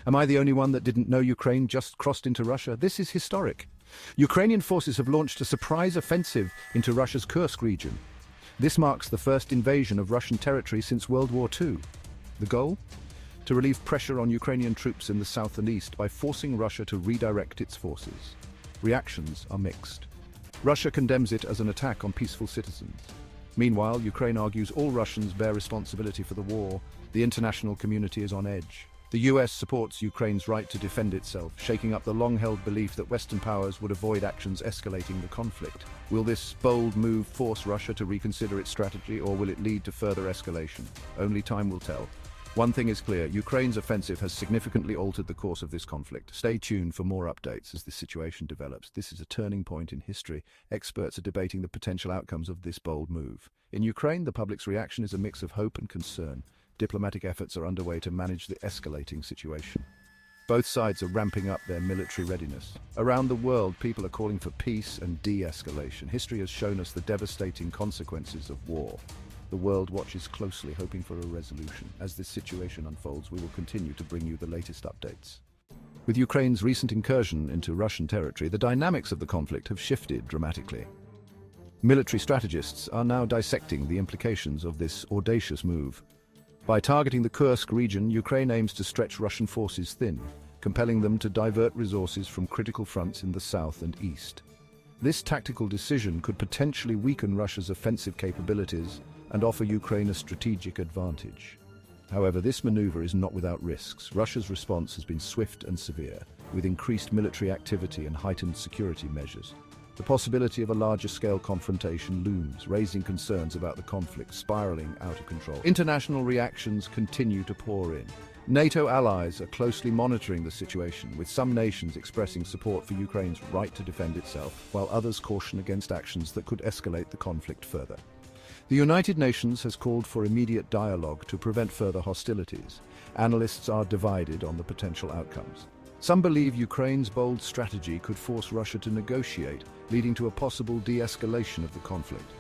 Am I the only one that didn't know Ukraine just crossed into Russia? This is historic. Ukrainian forces have launched a surprise offensive into Russia's Kursk region. This marks the first invasion of Russian territory since World War II. The goal? To relieve pressure on Ukrainian troops in the south and east by forcing Russia to redirect its forces. Reactions are mixed. Russia condemns it as an attack on peaceful citizens. Meanwhile, Ukraine argues all Russians bear responsibility for the war. The international community is on edge. The US supports Ukraine's right to defend itself, shaking up the long-held belief that Western powers would avoid actions escalating the conflict. Will this bold move force Russia to reconsider its strategy, or will it lead to further escalation? Only time will tell. One thing is clear, Ukraine's offensive has significantly altered the course of this conflict. Stay tuned for more updates as this situation develops. This is a turning point in history. Experts are debating the potential outcomes of this bold move. In Ukraine, the public's reaction is a mix of hope and concern. Diplomatic efforts are underway to manage the escalating situation. Both sides are ramping up their military readiness. Around the world, people are calling for peace and de-escalation. History has shown us the devastating consequences of war. The world watches closely, hoping for a resolution. As this situation unfolds, we will continue to bring you the latest updates. With Ukraine's recent incursion into Russian territory, the dynamics of the conflict have shifted dramatically. Military strategists are now dissecting the implications of this audacious move. By targeting the Kursk region, Ukraine aims to stretch Russian forces thin, compelling them to divert resources from critical fronts in the south and east. This tactical decision could potentially weaken Russia's offensive capabilities and offer Ukraine a strategic advantage. However, this maneuver is not without risks. Russia's response has been swift and severe, with increased military activity and heightened security measures. The possibility of a larger-scale confrontation looms, raising concerns about the conflict spiraling out of control. International reactions continue to pour in. NATO allies are closely monitoring the situation, with some nations expressing support for Ukraine's right to defend itself, while others caution against actions that could escalate the conflict further. The United Nations has called for immediate dialogue to prevent further hostilities. Analysts are divided on the potential outcomes. Some believe Ukraine's bold strategy could force Russia to negotiate, leading to a possible de-escalation of the conflict.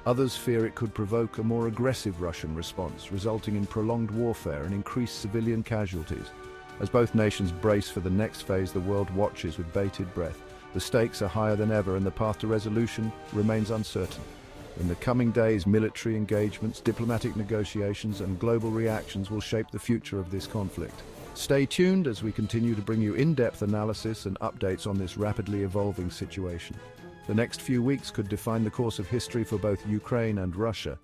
Others fear it could provoke a more aggressive Russian response, resulting in prolonged warfare and increased civilian casualties. As both nations brace for the next phase, the world watches with bated breath. The stakes are higher than ever, and the path to resolution remains uncertain. In the coming days, military engagements, diplomatic negotiations, and global reactions will shape the future of this conflict. Stay tuned as we continue to bring you in-depth analysis and updates on this rapidly evolving situation. The next few weeks could define the course of history for both Ukraine and Russia.